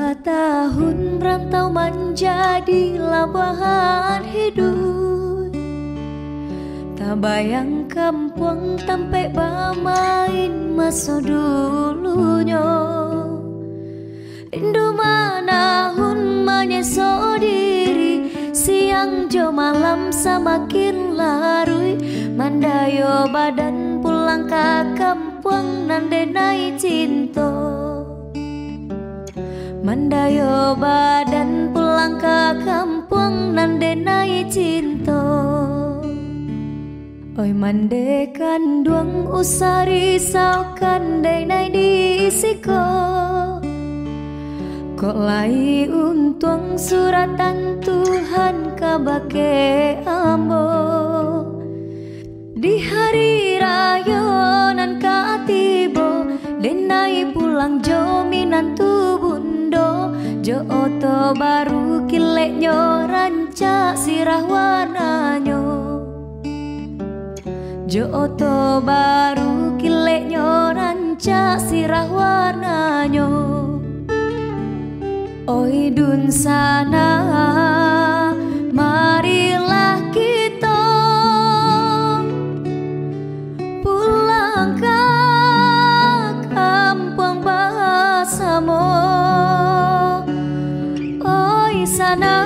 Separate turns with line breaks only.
2 tahun rantau menjadi labuhan hidup. Tak bayang kampung sampai bermain masa dulunya. Rindu manahun menyesal diri, siang jo malam semakin larui. Mandayo badan pulang ke kampung nandenai cinta. Mandayo badan pulang ke kampung nandenai cinta. Oi mandekan duang usah risaukan denai disiko. Kok lai untung suratan Tuhan kabake ambo. Di hari raya nan katibo denai pulang jo minantu bundo. Jo oto baru kileknyo rancak sirah warnanyo. Jo oto baru kileknyo rancak sirah warnanyo. Oi dun sana marilah kita pulang ke kampung bersama. Oi sana